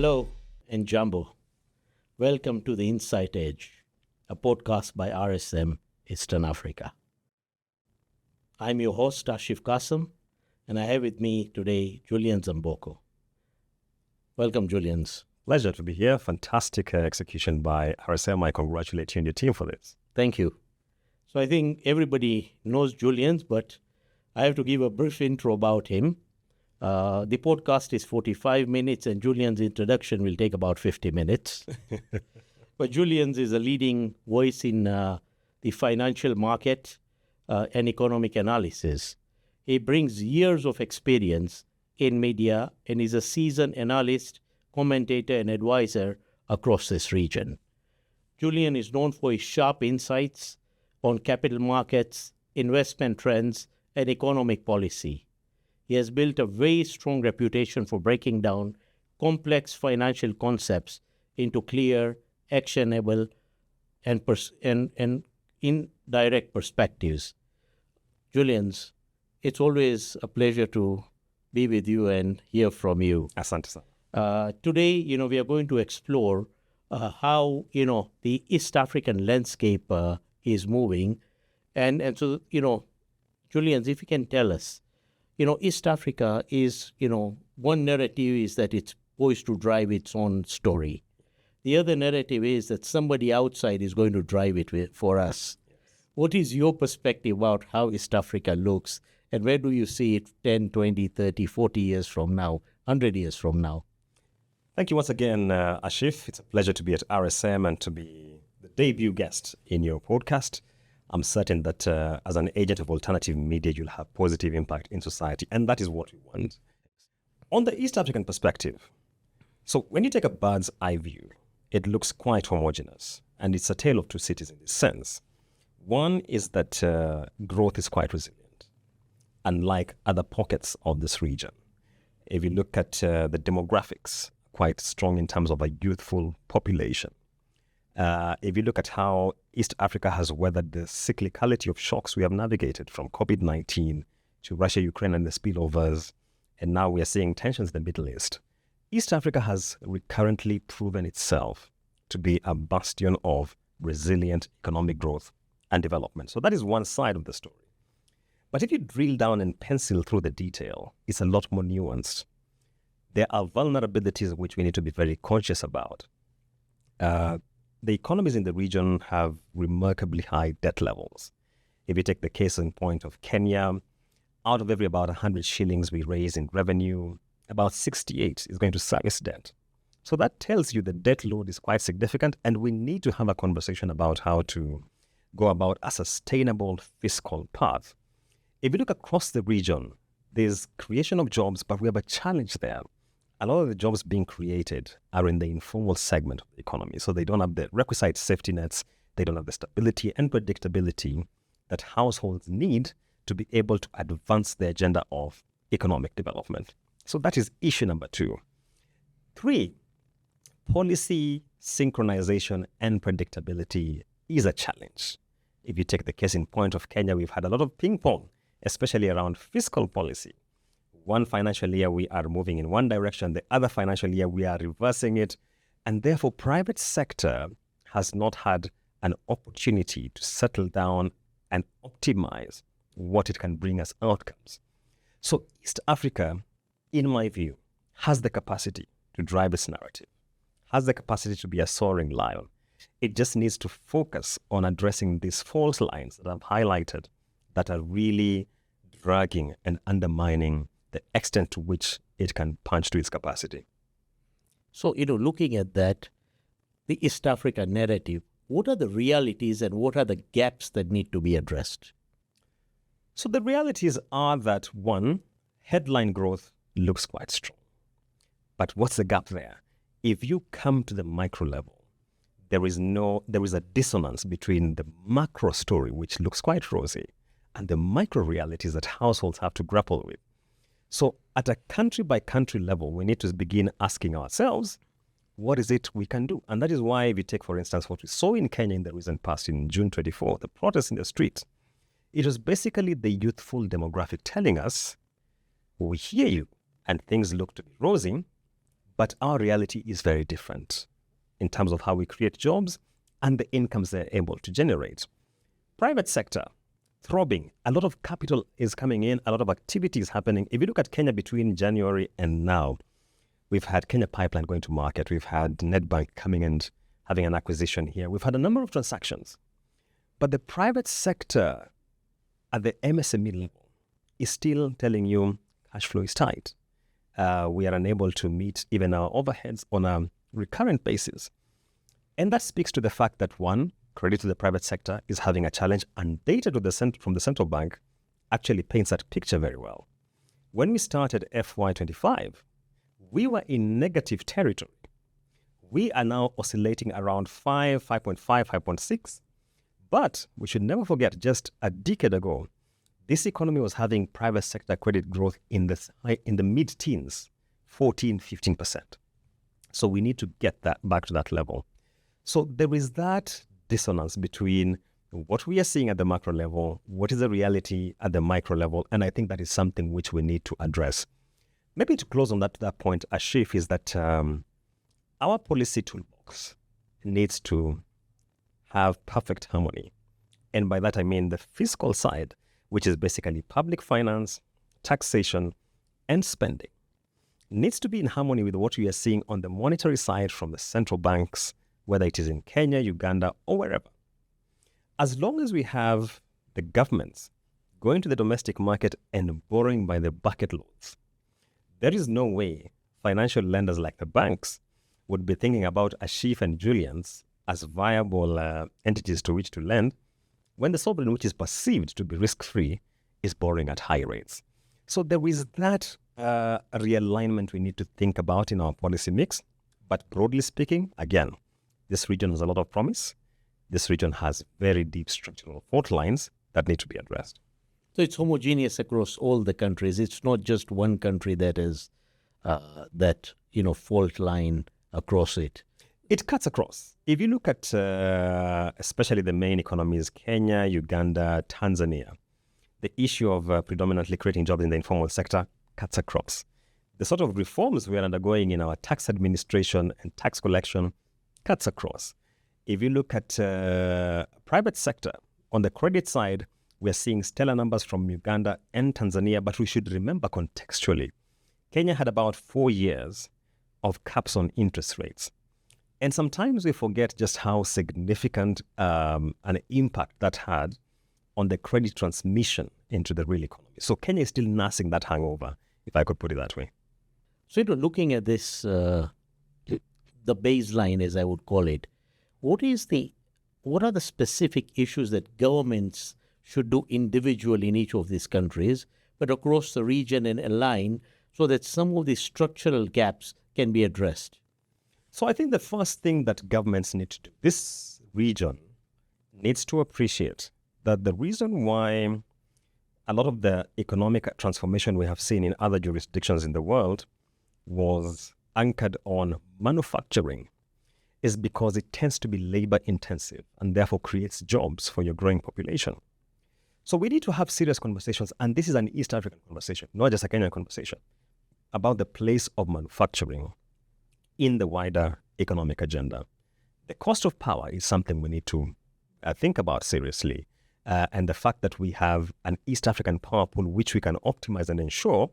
Hello and Jumbo. Welcome to the Insight Edge, a podcast by RSM Eastern Africa. I'm your host, Ashif Qasim, and I have with me today Julian Zamboko. Welcome, Julians. Pleasure to be here. Fantastic execution by RSM. I congratulate you and your team for this. Thank you. So I think everybody knows Julian's, but I have to give a brief intro about him. The podcast is 45 minutes and Julian's introduction will take about 50 minutes. But Julian's is a leading voice in the financial market and economic analysis. He brings years of experience in media and is a seasoned analyst, commentator, and advisor across this region. Julian is known for his sharp insights on capital markets, investment trends, and economic policy. He has built a very strong reputation for breaking down complex financial concepts into clear, actionable, and indirect perspectives. Julians, it's always a pleasure to be with you and hear from you. Asante. Today, we are going to explore how, the East African landscape is moving. And so, Julians, if you can tell us, East Africa is, one narrative is that it's poised to drive its own story. The other narrative is that somebody outside is going to drive it for us. Yes. What is your perspective about how East Africa looks, and where do you see it 10, 20, 30, 40 years from now, 100 years from now? Thank you once again, Ashif. It's a pleasure to be at RSM and to be the debut guest in your podcast. I'm certain that as an agent of alternative media, you'll have positive impact in society, and that is what we want. On the East African perspective, so when you take a bird's eye view, it looks quite homogeneous, and it's a tale of two cities in this sense. One is that growth is quite resilient, unlike other pockets of this region. If you look at the demographics, quite strong in terms of a youthful population. If you look at how East Africa has weathered the cyclicality of shocks we have navigated from COVID-19 to Russia, Ukraine, and the spillovers, and now we are seeing tensions in the Middle East, East Africa has recurrently proven itself to be a bastion of resilient economic growth and development. So that is one side of the story. But if you drill down and pencil through the detail, it's a lot more nuanced. There are vulnerabilities which we need to be very conscious about. The economies in the region have remarkably high debt levels. If you take the case in point of Kenya, out of every about 100 shillings we raise in revenue, about 68 is going to service debt. So that tells you the debt load is quite significant, and we need to have a conversation about how to go about a sustainable fiscal path. If you look across the region, there's creation of jobs, but we have a challenge there. A lot of the jobs being created are in the informal segment of the economy. So they don't have the requisite safety nets. They don't have the stability and predictability that households need to be able to advance the agenda of economic development. So that is issue number 2. 3, policy synchronization and predictability is a challenge. If you take the case in point of Kenya, we've had a lot of ping pong, especially around fiscal policy. One financial year, we are moving in one direction. The other financial year, we are reversing it. And therefore, private sector has not had an opportunity to settle down and optimize what it can bring as outcomes. So East Africa, in my view, has the capacity to drive its narrative, has the capacity to be a soaring lion. It just needs to focus on addressing these false lines that I've highlighted that are really dragging and undermining the extent to which it can punch to its capacity. So, looking at that, the East Africa narrative, what are the realities and what are the gaps that need to be addressed? So the realities are that, one, headline growth looks quite strong. But what's the gap there? If you come to the micro level, there is a dissonance between the macro story, which looks quite rosy, and the micro realities that households have to grapple with. So at a country-by-country level, we need to begin asking ourselves, what is it we can do? And that is why if you take, for instance, what we saw in Kenya in the recent past in June 24, the protests in the streets, it was basically the youthful demographic telling us, we hear you and things look to be rosy, But our reality is very different in terms of how we create jobs and the incomes they're able to generate. Private sector, throbbing. A lot of capital is coming in, a lot of activity is happening. If you look at Kenya between January and now, we've had Kenya Pipeline going to market. We've had Nedbank coming and having an acquisition here. We've had a number of transactions. But the private sector at the MSME level is still telling you cash flow is tight. We are unable to meet even our overheads on a recurrent basis. And that speaks to the fact that, one, credit to the private sector is having a challenge, and data from the central bank actually paints that picture very well. When we started FY25, we were in negative territory. We are now oscillating around 5, 5.5, 5.6. But we should never forget, just a decade ago, this economy was having private sector credit growth in the mid-teens, 14, 15%. So we need to get that back to that level. So there is that dissonance between what we are seeing at the macro level, what is the reality at the micro level, and I think that is something which we need to address. Maybe to close on that point, Ashif, is that our policy toolbox needs to have perfect harmony. And by that I mean the fiscal side, which is basically public finance, taxation, and spending, needs to be in harmony with what we are seeing on the monetary side from the central banks, whether it is in Kenya, Uganda, or wherever. As long as we have the governments going to the domestic market and borrowing by the bucket loads, there is no way financial lenders like the banks would be thinking about Ashif and Julian's as viable entities to which to lend, when the sovereign, which is perceived to be risk-free, is borrowing at high rates. So there is that realignment we need to think about in our policy mix. But broadly speaking, again, this region has a lot of promise. This region has very deep structural fault lines that need to be addressed. So it's homogeneous across all the countries. It's not just one country that is fault line across it. It cuts across. If you look at especially the main economies, Kenya, Uganda, Tanzania, the issue of predominantly creating jobs in the informal sector cuts across. The sort of reforms we are undergoing in our tax administration and tax collection cuts across. If you look at private sector, on the credit side, we're seeing stellar numbers from Uganda and Tanzania, but we should remember contextually, Kenya had about 4 years of caps on interest rates. And sometimes we forget just how significant an impact that had on the credit transmission into the real economy. So Kenya is still nursing that hangover, if I could put it that way. So looking at this, the baseline, as I would call it, what are the specific issues that governments should do individually in each of these countries, but across the region and align so that some of these structural gaps can be addressed? So I think the first thing that governments need to do, this region needs to appreciate that the reason why a lot of the economic transformation we have seen in other jurisdictions in the world was anchored on manufacturing is because it tends to be labor intensive and therefore creates jobs for your growing population. So we need to have serious conversations, and this is an East African conversation, not just a Kenyan conversation, about the place of manufacturing in the wider economic agenda. The cost of power is something we need to think about seriously. And the fact that we have an East African power pool which we can optimize and ensure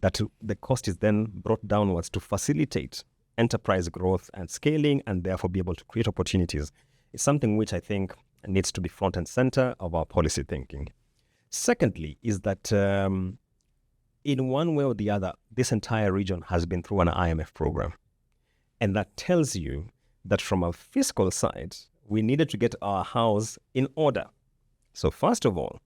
that the cost is then brought downwards to facilitate enterprise growth and scaling and therefore be able to create opportunities is something which I think needs to be front and center of our policy thinking. Secondly, is that in one way or the other, this entire region has been through an IMF program. And that tells you that from a fiscal side, we needed to get our house in order. So first of all,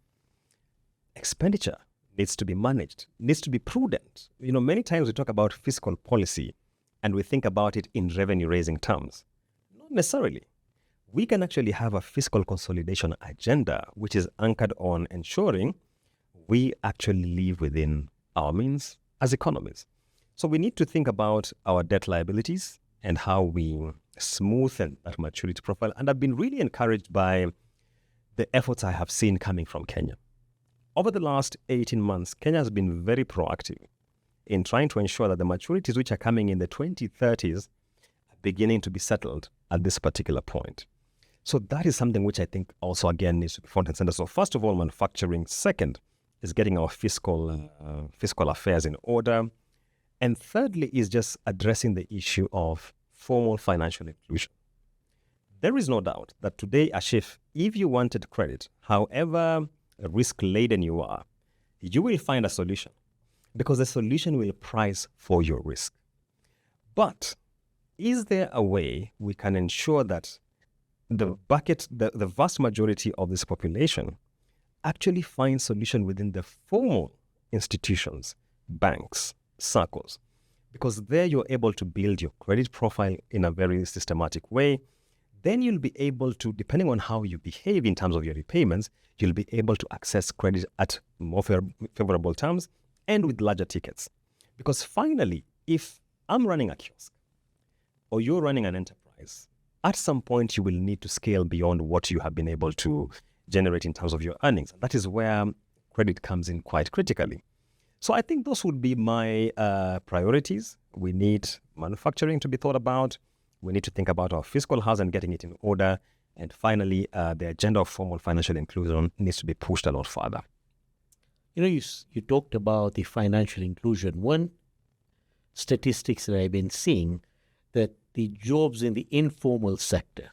expenditure needs to be managed, needs to be prudent. Many times we talk about fiscal policy and we think about it in revenue-raising terms. Not necessarily. We can actually have a fiscal consolidation agenda which is anchored on ensuring we actually live within our means as economies. So we need to think about our debt liabilities and how we smoothen that maturity profile. And I've been really encouraged by the efforts I have seen coming from Kenya. Over the last 18 months, Kenya has been very proactive in trying to ensure that the maturities which are coming in the 2030s are beginning to be settled at this particular point. So that is something which I think also, again, needs to be front and center. So first of all, manufacturing. Second is getting our fiscal affairs in order. And thirdly is just addressing the issue of formal financial inclusion. There is no doubt that today, Ashif, if you wanted credit, however risk-laden you are, you will find a solution because the solution will price for your risk. But is there a way we can ensure that the vast majority of this population actually finds solution within the formal institutions, banks, circles? Because there you're able to build your credit profile in a very systematic way. Then you'll be able to, depending on how you behave in terms of your repayments, you'll be able to access credit at more favorable terms and with larger tickets. Because finally, if I'm running a kiosk or you're running an enterprise, at some point you will need to scale beyond what you have been able to generate in terms of your earnings. That is where credit comes in quite critically. So I think those would be my priorities. We need manufacturing to be thought about. We need to think about our fiscal house and getting it in order. And finally, the agenda of formal financial inclusion needs to be pushed a lot further. You talked about the financial inclusion. One statistics that I've been seeing that the jobs in the informal sector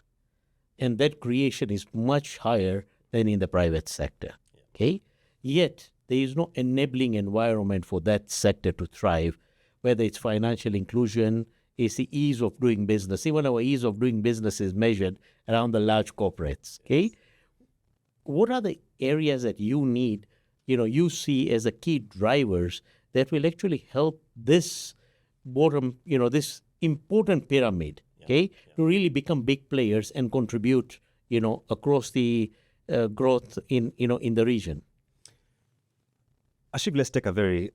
and that creation is much higher than in the private sector. Okay, yet there is no enabling environment for that sector to thrive, whether it's financial inclusion, it's the ease of doing business. Even our ease of doing business is measured around the large corporates. Okay, what are the areas that you need, you see as the key drivers that will actually help this bottom, this important pyramid, to really become big players and contribute, across the growth in the region? Ashif, let's take a very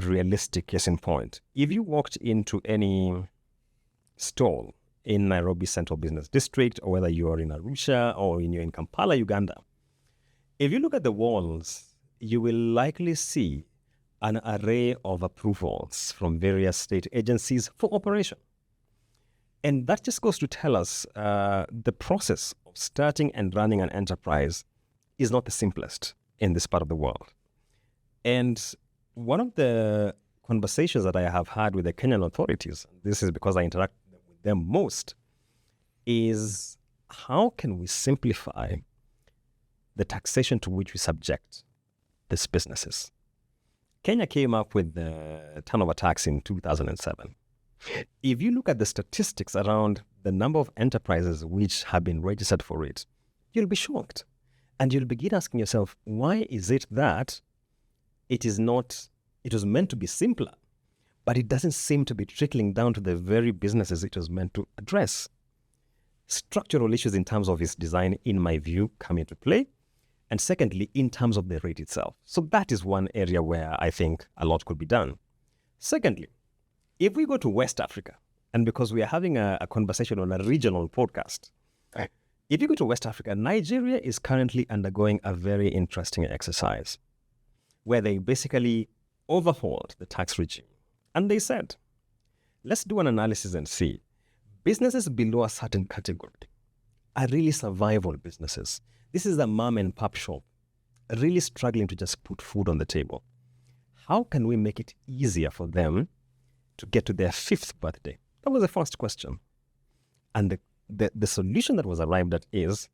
realistic case in point. If you walked into any stall in Nairobi Central Business District, or whether you are in Arusha or you're in Kampala, Uganda, if you look at the walls, you will likely see an array of approvals from various state agencies for operation. And that just goes to tell us the process of starting and running an enterprise is not the simplest in this part of the world. And one of the conversations that I have had with the Kenyan authorities, this is because I interact with them most, is how can we simplify the taxation to which we subject these businesses? Kenya came up with the turnover tax in 2007. If you look at the statistics around the number of enterprises which have been registered for it, you'll be shocked. And you'll begin asking yourself, why is it that it was meant to be simpler, but it doesn't seem to be trickling down to the very businesses it was meant to address? Structural issues in terms of its design, in my view, come into play. And secondly, in terms of the rate itself. So that is one area where I think a lot could be done. Secondly, if we go to West Africa, and because we are having a conversation on a regional podcast, if you go to West Africa, Nigeria is currently undergoing a very interesting exercise where they basically overhauled the tax regime. And they said, let's do an analysis and see. Businesses below a certain category are really survival businesses. This is a mom and pop shop really struggling to just put food on the table. How can we make it easier for them to get to their 5th birthday? That was the first question. And the solution that was arrived at is,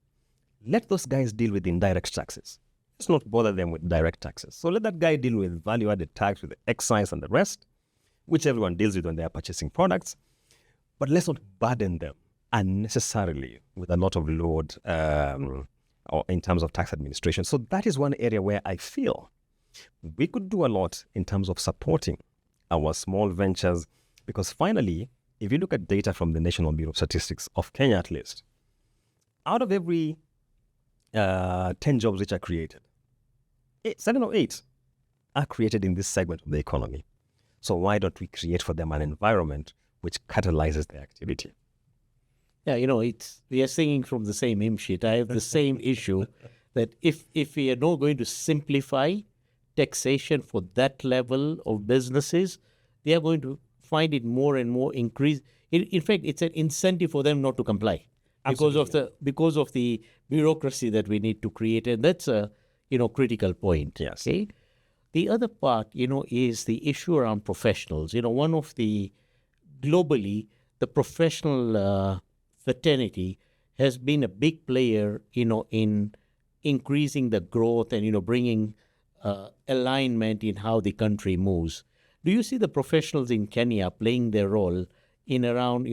let those guys deal with indirect taxes. Let's not bother them with direct taxes. So let that guy deal with value-added tax, with the excise and the rest, which everyone deals with when they are purchasing products. But let's not burden them unnecessarily with a lot of load or in terms of tax administration. So that is one area where I feel we could do a lot in terms of supporting our small ventures, because finally, if you look at data from the National Bureau of Statistics of Kenya at least, out of every 10 jobs which are created, 7 or 8 are created in this segment of the economy. So why don't we create for them an environment which catalyzes their activity? Yeah, we are singing from the same hymn sheet. I have the same issue that if we are not going to simplify taxation for that level of businesses, they are going to find it more and more increase. In fact, it's an incentive for them not to comply because of the bureaucracy that we need to create, and that's a critical point. Yes. Okay. The other part, is the issue around professionals. One of the globally, the professional fraternity has been a big player, in increasing the growth and bringing alignment in how the country moves. Do you see the professionals in Kenya playing their role in around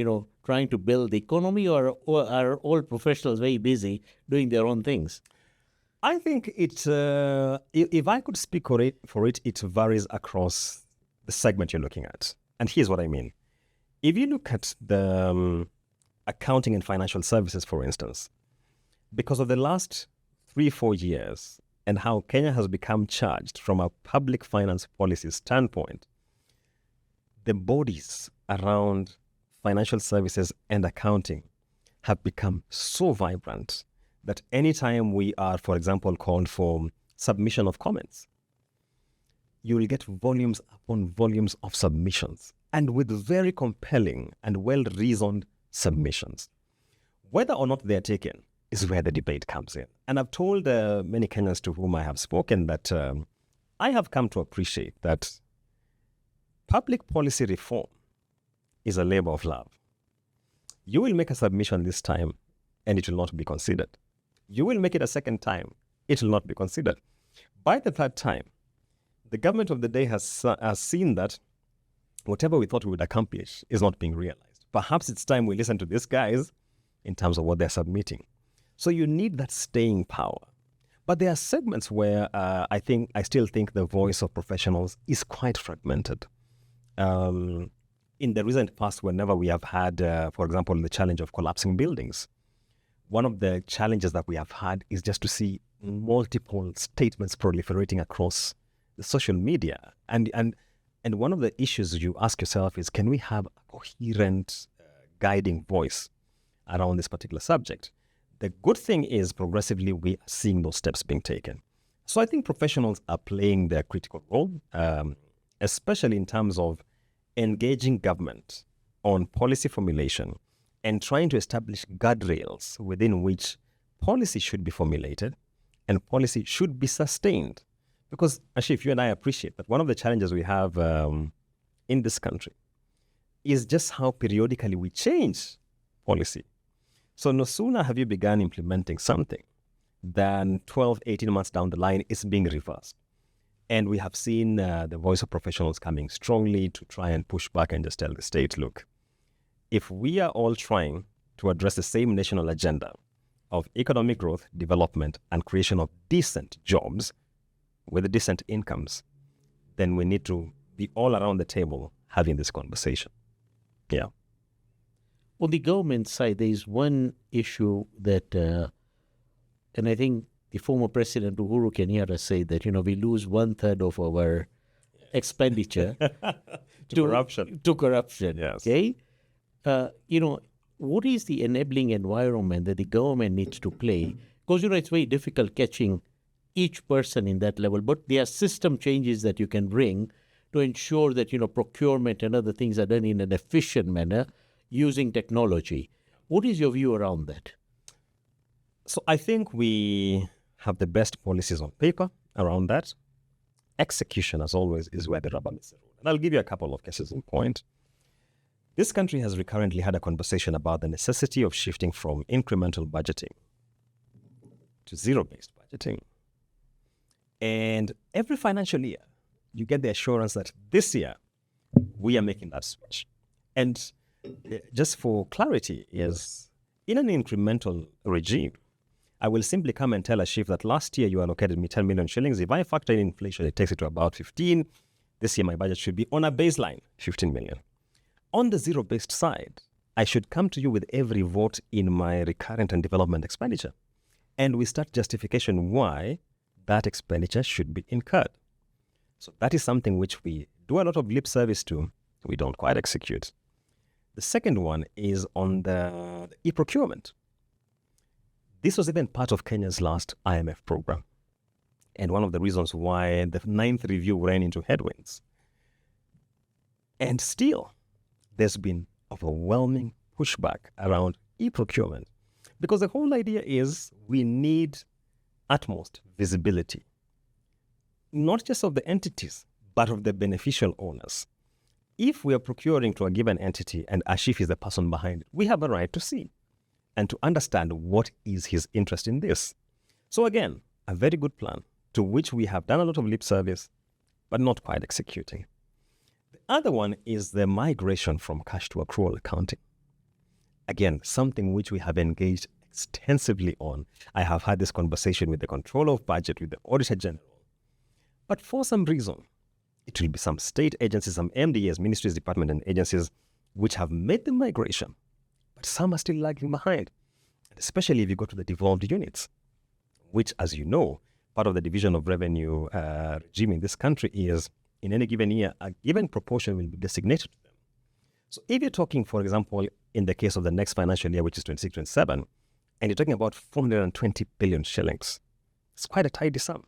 trying to build the economy, or are all professionals very busy doing their own things? I think if I could speak for it, it varies across the segment you're looking at. And here's what I mean. If you look at the accounting and financial services, for instance, because of the last 3-4 years and how Kenya has become charged from a public finance policy standpoint, the bodies around financial services and accounting have become so vibrant that anytime we are, for example, called for submission of comments, you will get volumes upon volumes of submissions, and with very compelling and well-reasoned submissions. Whether or not they're taken is where the debate comes in. And I've told many Kenyans to whom I have spoken that I have come to appreciate that public policy reform is a labor of love. You will make a submission this time and it will not be considered. You will make it a second time, it will not be considered. By the third time, the government of the day has seen that whatever we thought we would accomplish is not being realized. Perhaps it's time we listen to these guys in terms of what they're submitting. So you need that staying power. But there are segments where I still think the voice of professionals is quite fragmented. In the recent past, whenever we have had, for example, the challenge of collapsing buildings, one of the challenges that we have had is just to see multiple statements proliferating across the social media. And one of the issues you ask yourself is, can we have a coherent guiding voice around this particular subject? The good thing is progressively we are seeing those steps being taken. So I think professionals are playing their critical role, especially in terms of engaging government on policy formulation and trying to establish guardrails within which policy should be formulated and policy should be sustained. Because, Ashif, you and I appreciate that one of the challenges we have in this country is just how periodically we change policy. So no sooner have you begun implementing something than 12, 18 months down the line, it's being reversed. And we have seen the voice of professionals coming strongly to try and push back and just tell the state, look, if we are all trying to address the same national agenda of economic growth, development, and creation of decent jobs with decent incomes, then we need to be all around the table having this conversation. Yeah. On the government side, there is one issue that, and I think the former President Uhuru Kenyatta said that, we lose 1/3 of our expenditure to corruption. To corruption. Yes. Okay. What is the enabling environment that the government needs to play? Because, it's very difficult catching each person in that level, but there are system changes that you can bring to ensure that, procurement and other things are done in an efficient manner using technology. What is your view around that? So I think we have the best policies on paper around that. Execution, as always, is where the rubber meets the road. And I'll give you a couple of cases in point. This country has recurrently had a conversation about the necessity of shifting from incremental budgeting to zero-based budgeting. And every financial year, you get the assurance that this year, we are making that switch. And just for clarity, is in an incremental regime, I will simply come and tell a chief that last year you allocated me 10 million shillings. If I factor in inflation, it takes it to about 15. This year, my budget should be on a baseline, 15 million. On the zero-based side, I should come to you with every vote in my recurrent and development expenditure. And we start justification why that expenditure should be incurred. So that is something which we do a lot of lip service to. We don't quite execute. The second one is on the e-procurement. This was even part of Kenya's last IMF program. And one of the reasons why the 9th review ran into headwinds. And still, there's been overwhelming pushback around e-procurement because the whole idea is we need utmost visibility, not just of the entities, but of the beneficial owners. If we are procuring to a given entity and Ashif is the person behind it, we have a right to see and to understand what is his interest in this. So again, a very good plan to which we have done a lot of lip service, but not quite executing. The other one is the migration from cash to accrual accounting. Again, something which we have engaged extensively on. I have had this conversation with the Controller of Budget, with the Auditor General. But for some reason, it will be some state agencies, some MDAs, ministries, departments, and agencies which have made the migration, but some are still lagging behind. Especially if you go to the devolved units, which, as you know, part of the division of revenue regime in this country is, in any given year, a given proportion will be designated to them. So if you're talking, for example, in the case of the next financial year, which is 26-27, and you're talking about 420 billion shillings, it's quite a tidy sum.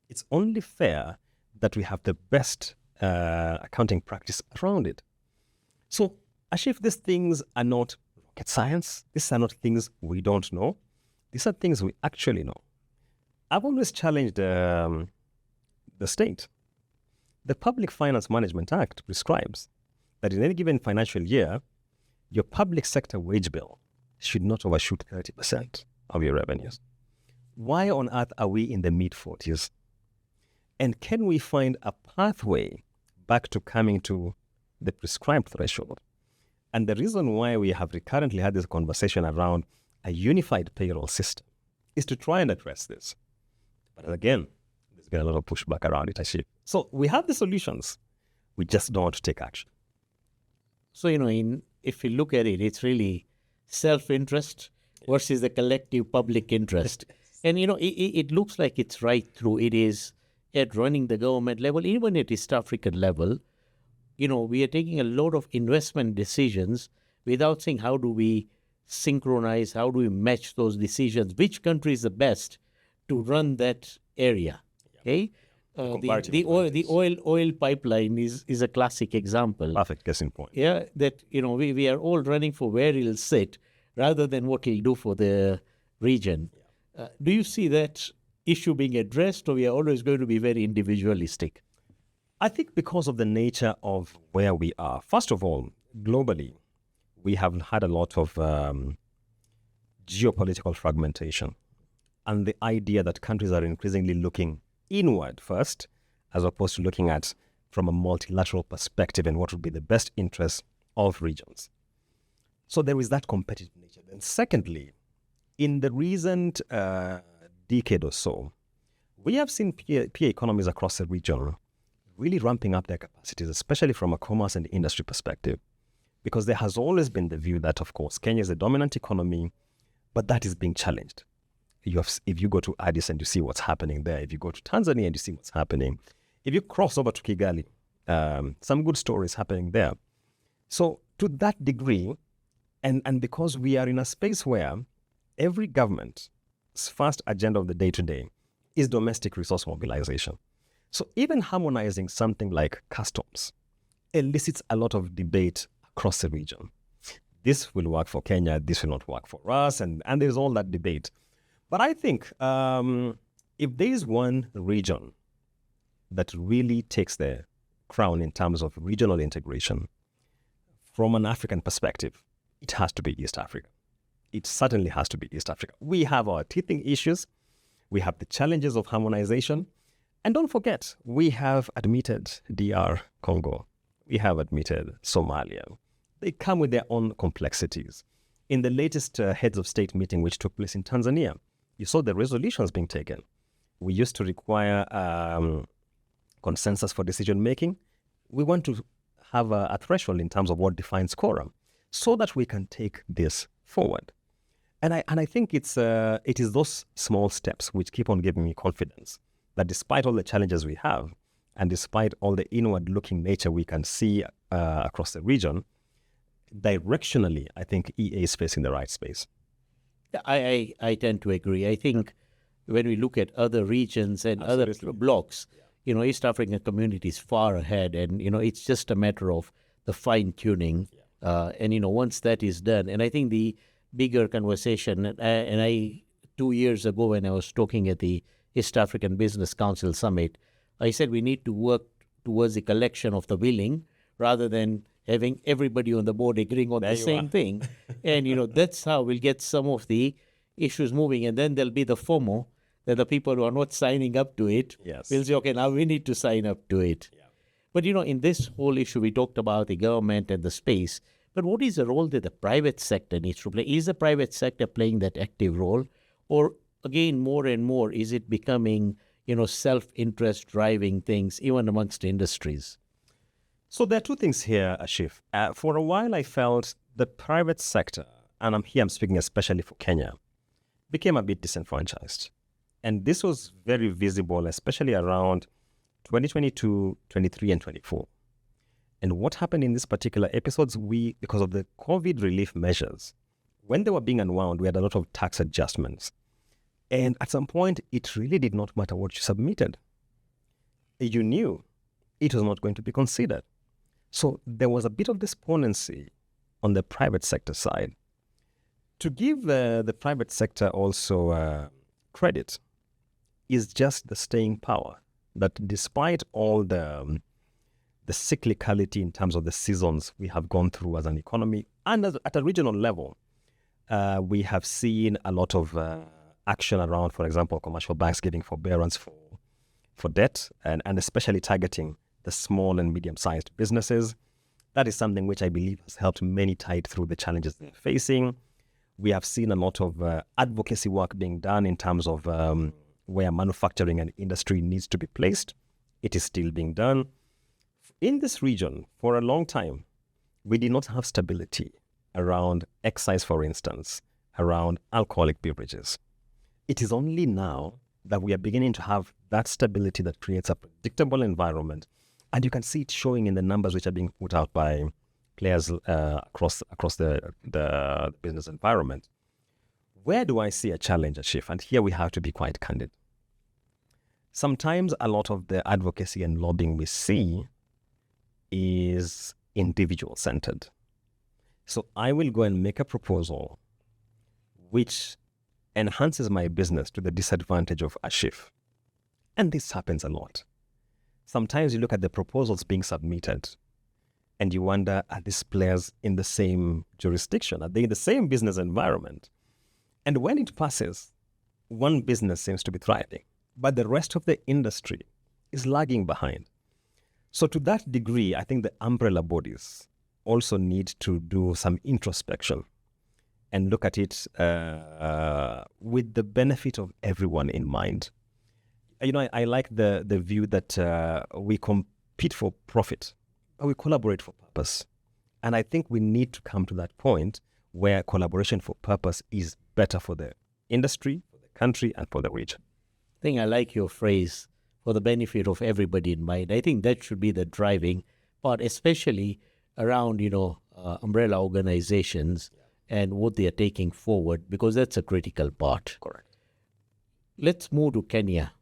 It's only fair that we have the best accounting practice around it. So, Ashif, these things are not rocket science. These are not things we don't know. These are things we actually know. I've always challenged the state. The Public Finance Management Act prescribes that in any given financial year, your public sector wage bill should not overshoot 30% of your revenues. Why on earth are we in the mid-40s? And can we find a pathway back to coming to the prescribed threshold? And the reason why we have recurrently had this conversation around a unified payroll system is to try and address this. But again, there's been a lot of pushback around it, actually. So we have the solutions. We just don't want to take action. So, if you look at it, it's really self-interest versus the collective public interest. And, it looks like it's right through. It is at running the government level, even at East African level. We are taking a lot of investment decisions without saying how do we synchronize, how do we match those decisions, which country is the best to run that area. Okay, the oil pipeline is a classic example. Perfect guessing point. Yeah, that we are all running for where it'll sit rather than what it'll do for the region. Do you see that issue being addressed, or we are always going to be very individualistic? I think because of the nature of where we are. First of all, globally, we have had a lot of geopolitical fragmentation and the idea that countries are increasingly looking inward first, as opposed to looking at from a multilateral perspective and what would be the best interests of regions. So there is that competitive nature. Then secondly, in the recent decade or so, we have seen peer economies across the region really ramping up their capacities, especially from a commerce and industry perspective, because there has always been the view that, of course, Kenya is a dominant economy, but that is being challenged. If you go to Addis and you see what's happening there, if you go to Tanzania and you see what's happening, if you cross over to Kigali, some good stories happening there. So to that degree, and because we are in a space where every government's first agenda of the day-to-day is domestic resource mobilization. So even harmonizing something like customs elicits a lot of debate across the region. This will work for Kenya, this will not work for us, and there's all that debate. But I think if there is one region that really takes the crown in terms of regional integration from an African perspective, it has to be East Africa. It certainly has to be East Africa. We have our teething issues. We have the challenges of harmonization. And don't forget, we have admitted DR Congo. We have admitted Somalia. They come with their own complexities. In the latest heads of state meeting, which took place in Tanzania, you saw the resolutions being taken. We used to require consensus for decision making. We want to have a threshold in terms of what defines quorum so that we can take this forward. And I think it is those small steps which keep on giving me confidence that despite all the challenges we have, and despite all the inward-looking nature we can see across the region, directionally, I think EA is facing the right space. I tend to agree. I think when we look at other regions and Absolutely. other blocks, East African community is far ahead, and it's just a matter of the fine tuning. And once that is done, and I think the bigger conversation, and I 2 years ago when I was talking at the East African Business Council Summit, I said we need to work towards the collection of the willing rather than having everybody on the board agreeing on the same thing. And, that's how we'll get some of the issues moving. And then there'll be the FOMO, that the people who are not signing up to it will say, okay, now we need to sign up to it. Yeah. But, in this whole issue, we talked about the government and the space. But what is the role that the private sector needs to play? Is the private sector playing that active role? Or, again, more and more, is it becoming, self-interest driving things, even amongst industries? So there are two things here, Ashif. For a while, I felt the private sector, and I'm speaking especially for Kenya, became a bit disenfranchised. And this was very visible, especially around 2022, 23, and 24. And what happened in these particular episodes, because of the COVID relief measures, when they were being unwound, we had a lot of tax adjustments. And at some point, it really did not matter what you submitted. You knew it was not going to be considered. So there was a bit of despondency on the private sector side. To give the private sector also credit is just the staying power, that despite all the cyclicality in terms of the seasons we have gone through as an economy, and at a regional level, we have seen a lot of action around, for example, commercial banks giving forbearance for debt, and especially targeting the small and medium-sized businesses. That is something which I believe has helped many tide through the challenges they're facing. We have seen a lot of advocacy work being done in terms of where manufacturing and industry needs to be placed. It is still being done. In this region, for a long time, we did not have stability around excise, for instance, around alcoholic beverages. It is only now that we are beginning to have that stability that creates a predictable environment. And you can see it showing in the numbers which are being put out by players across the business environment. Where do I see a challenge, Ashif? And here we have to be quite candid. Sometimes a lot of the advocacy and lobbying we see is individual-centered. So I will go and make a proposal which enhances my business to the disadvantage of Ashif. And this happens a lot. Sometimes you look at the proposals being submitted and you wonder, are these players in the same jurisdiction? Are they in the same business environment? And when it passes, one business seems to be thriving, but the rest of the industry is lagging behind. So to that degree, I think the umbrella bodies also need to do some introspection and look at it with the benefit of everyone in mind. I like the view that we compete for profit, but we collaborate for purpose. And I think we need to come to that point where collaboration for purpose is better for the industry, for the country, and for the region. I think I like your phrase, for the benefit of everybody in mind. I think that should be the driving part, especially around, umbrella organizations and what they are taking forward, because that's a critical part. Correct. Let's move to Kenya,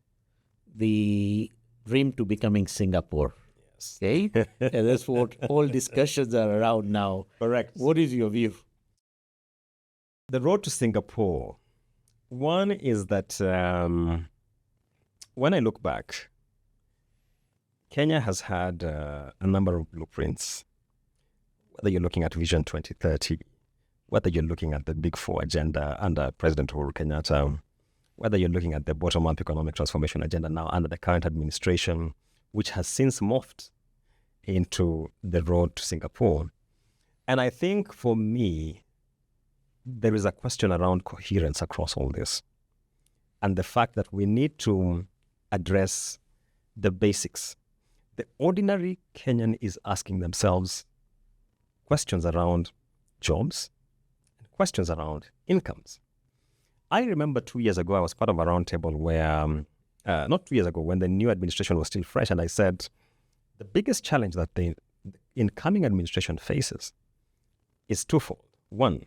the dream to becoming Singapore. Yes. Okay? And that's what all discussions are around now. Correct. What is your view? The road to Singapore. One is that when I look back, Kenya has had a number of blueprints, whether you're looking at Vision 2030, whether you're looking at the Big Four agenda under President Uhuru Kenyatta, whether you're looking at the bottom-up economic transformation agenda now under the current administration, which has since morphed into the road to Singapore. And I think for me, there is a question around coherence across all this. And the fact that we need to address the basics. The ordinary Kenyan is asking themselves questions around jobs and questions around incomes. I remember 2 years ago, I was part of a roundtable where, not 2 years ago, when the new administration was still fresh, and I said, the biggest challenge that the incoming administration faces is twofold. One,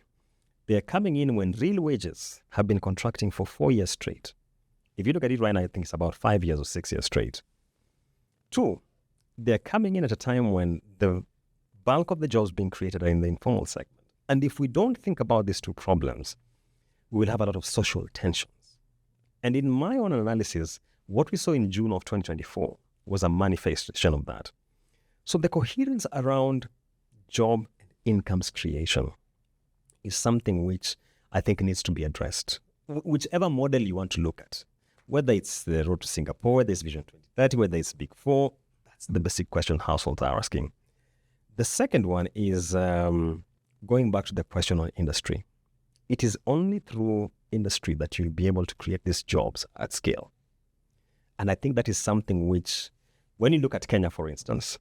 they are coming in when real wages have been contracting for 4 years straight. If you look at it right now, I think it's about 5 years or 6 years straight. Two, they're coming in at a time when the bulk of the jobs being created are in the informal segment. And if we don't think about these two problems, we will have a lot of social tensions. And in my own analysis, what we saw in June of 2024 was a manifestation of that. So the coherence around job and incomes creation is something which I think needs to be addressed. Whichever model you want to look at, whether it's the road to Singapore, whether it's Vision 2030, whether it's Big Four, that's the basic question households are asking. The second one is going back to the question on industry. It is only through industry that you'll be able to create these jobs at scale. And I think that is something which, when you look at Kenya, for instance,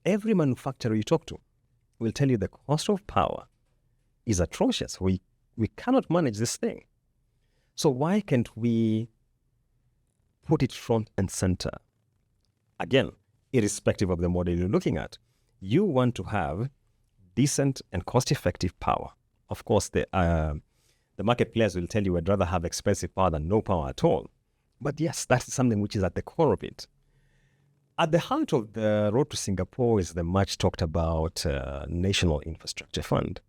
every manufacturer you talk to will tell you the cost of power is atrocious. We cannot manage this thing. So why can't we put it front and center? Again, irrespective of the model you're looking at, you want to have decent and cost-effective power. Of course, the market players will tell you would rather have expensive power than no power at all. But yes, that's something which is at the core of it. At the heart of the road to Singapore is the much talked about National Infrastructure Fund.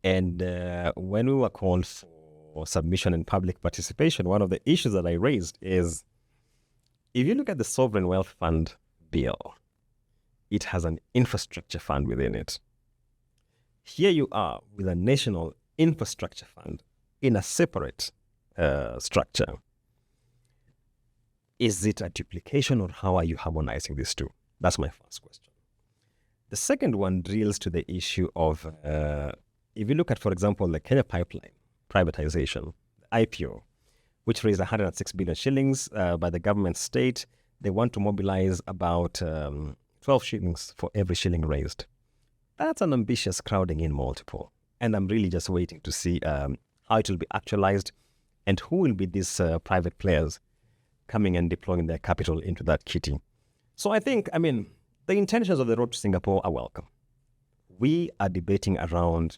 And when we were called for submission and public participation, one of the issues that I raised is, if you look at the Sovereign Wealth Fund bill, it has an infrastructure fund within it. Here you are with a National Infrastructure Fund in a separate structure. Is it a duplication, or how are you harmonizing these two? That's my first question. The second one drills to the issue of, if you look at, for example, the Kenya Pipeline privatization, the IPO, which raised 106 billion shillings by the government state, they want to mobilize about 12 shillings for every shilling raised. That's an ambitious crowding in multiple. And I'm really just waiting to see how it will be actualized and who will be these private players coming and deploying their capital into that kitty. So I think, the intentions of the road to Singapore are welcome. We are debating around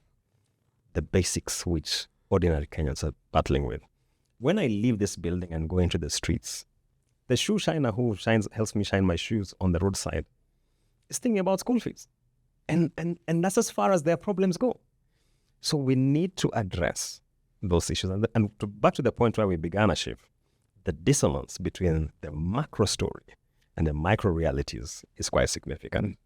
the basics which ordinary Kenyans are battling with. When I leave this building and go into the streets, the shoe shiner who helps me shine my shoes on the roadside is thinking about school fees. And that's as far as their problems go. So we need to address those issues. And back to the point where we began, Ashif, the dissonance between the macro story and the micro realities is quite significant.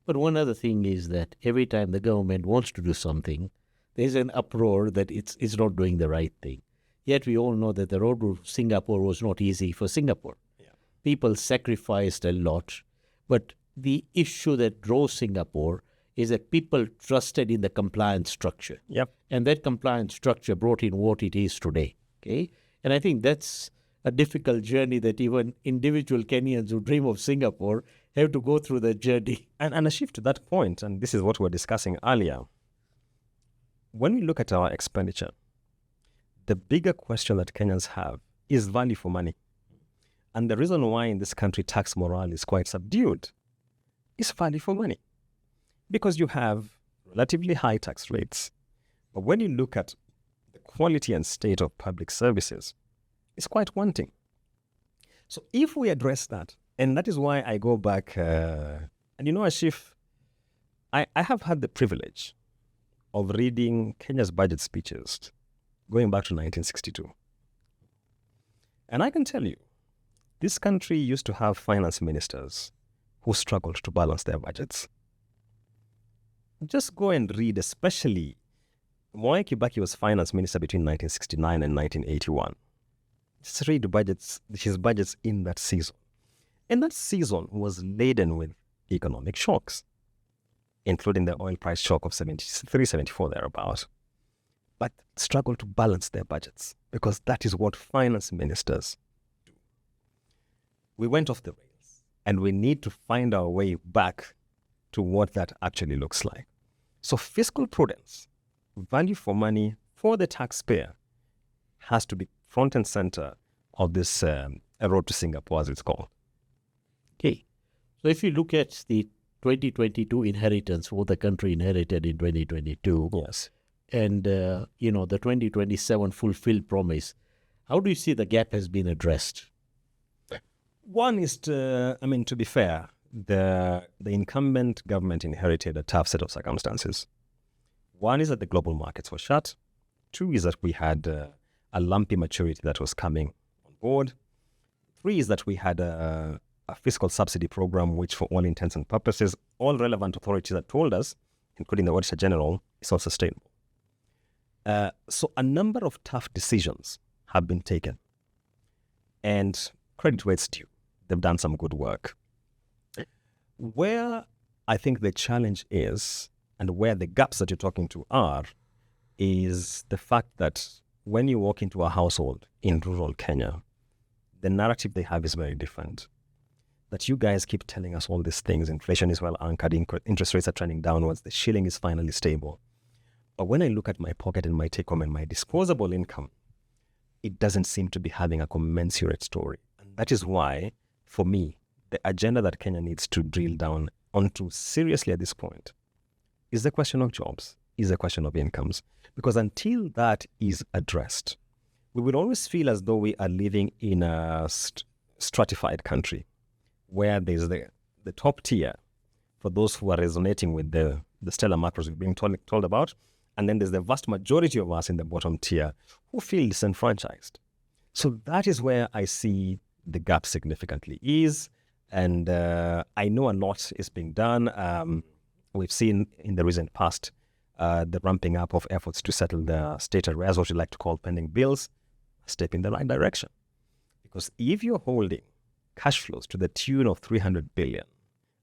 But one other thing is that every time the government wants to do something, there's an uproar that it's not doing the right thing. Yet we all know that the road to Singapore was not easy for Singapore. Yeah. People sacrificed a lot. But the issue that drove Singapore is that people trusted in the compliance structure. Yep. And that compliance structure brought in what it is today. Okay. And I think that's a difficult journey that even individual Kenyans who dream of Singapore have to go through that journey. And a shift to that point, and this is what we were discussing earlier. When we look at our expenditure, the bigger question that Kenyans have is value for money. And the reason why in this country tax morale is quite subdued is value for money. Because you have relatively high tax rates. But when you look at the quality and state of public services, it's quite wanting. So if we address that, and that is why I go back, Ashif, I have had the privilege of reading Kenya's budget speeches going back to 1962. And I can tell you, this country used to have finance ministers who struggled to balance their budgets. Just go and read, especially Mwai Kibaki was finance minister between 1969 and 1981. Just read his budgets in that season. And that season was laden with economic shocks, including the oil price shock of 73, 74 thereabout. But struggled to balance their budgets because that is what finance ministers do. We went off the rails and we need to find our way back to what that actually looks like. So fiscal prudence, value for money for the taxpayer has to be front and center of this road to Singapore, as it's called. Okay. So if you look at the 2022 inheritance, what the country inherited in 2022, yes, and the 2027 fulfilled promise, how do you see the gap has been addressed? One is to be fair, the incumbent government inherited a tough set of circumstances. One is that the global markets were shut. Two is that we had a lumpy maturity that was coming on board. Three is that we had a fiscal subsidy program, which for all intents and purposes, all relevant authorities had told us, including the Auditor General, is not sustainable. So a number of tough decisions have been taken. And credit where it's due. They've done some good work. Where I think the challenge is, and where the gaps that you're talking to are, is the fact that when you walk into a household in rural Kenya, the narrative they have is very different. That you guys keep telling us all these things. Inflation is well anchored, interest rates are trending downwards, the shilling is finally stable. But when I look at my pocket and my take-home and my disposable income, it doesn't seem to be having a commensurate story. And that is why, for me, the agenda that Kenya needs to drill down onto seriously at this point is the question of jobs, is the question of incomes. Because until that is addressed, we will always feel as though we are living in a stratified country where there's the top tier for those who are resonating with the stellar macros we're being told about. And then there's the vast majority of us in the bottom tier who feel disenfranchised. So that is where I see the gap significantly is. And I know a lot is being done. We've seen in the recent past the ramping up of efforts to settle the state arrears, what we like to call pending bills, a step in the right direction. Because if you're holding cash flows to the tune of 300 billion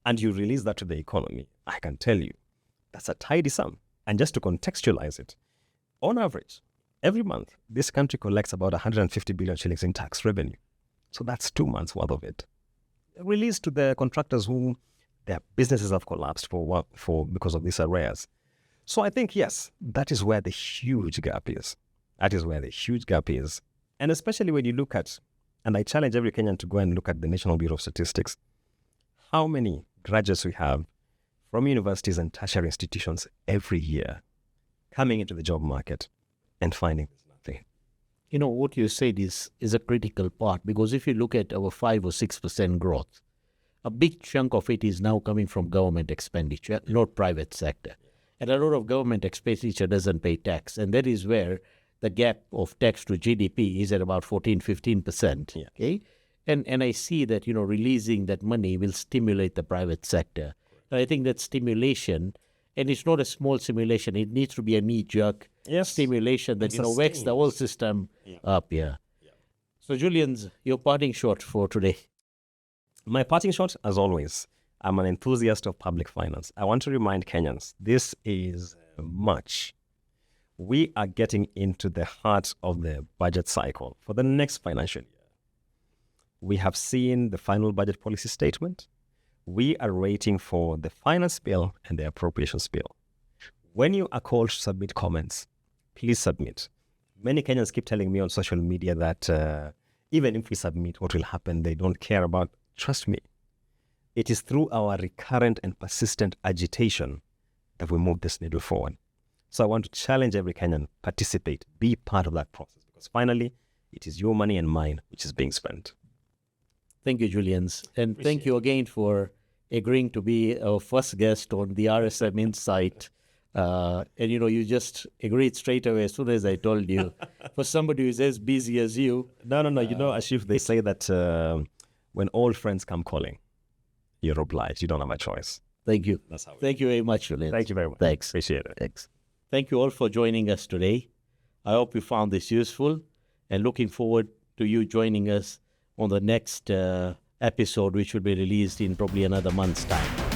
and you release that to the economy, I can tell you that's a tidy sum. And just to contextualize it, on average, every month, this country collects about 150 billion shillings in tax revenue. So that's 2 months worth of it. Released to the contractors who their businesses have collapsed because of these arrears. So I think, yes, that is where the huge gap is. That is where the huge gap is. And especially when you look at, and I challenge every Kenyan to go and look at the National Bureau of Statistics, how many graduates we have from universities and tertiary institutions every year coming into the job market and finding there's nothing. You know, what you said is a critical part, because if you look at our 5 or 6% growth, a big chunk of it is now coming from government expenditure, not private sector. And a lot of government expenditure doesn't pay tax. And that is where the gap of tax to GDP is at about 14-15%. Yeah. Okay? And I see that, releasing that money will stimulate the private sector. And I think that stimulation, and it's not a small stimulation, it needs to be a knee-jerk stimulation that, wakes the whole system up. Yeah. So, Julian's, your parting shot for today. My parting shot, as always, I'm an enthusiast of public finance. I want to remind Kenyans, this is March. We are getting into the heart of the budget cycle for the next financial year. We have seen the final budget policy statement. We are waiting for the finance bill and the appropriations bill. When you are called to submit comments, please submit. Many Kenyans keep telling me on social media that even if we submit, what will happen, they don't care about. Trust me, it is through our recurrent and persistent agitation that we move this needle forward. So I want to challenge every Kenyan, participate, be part of that process, because finally, it is your money and mine which is being spent. Thank you, Julians. And thank you again for agreeing to be our first guest on the RSM Insight. And, you just agreed straight away as soon as I told you. For somebody who's as busy as you. No. Ashif, they say that when old friends come calling, you're obliged. You don't have a choice. Thank you. That's how Thank you very much, Julian. Thank you very much. Thanks. Appreciate it. Thanks. Thank you all for joining us today. I hope you found this useful, and looking forward to you joining us on the next episode, which will be released in probably another month's time.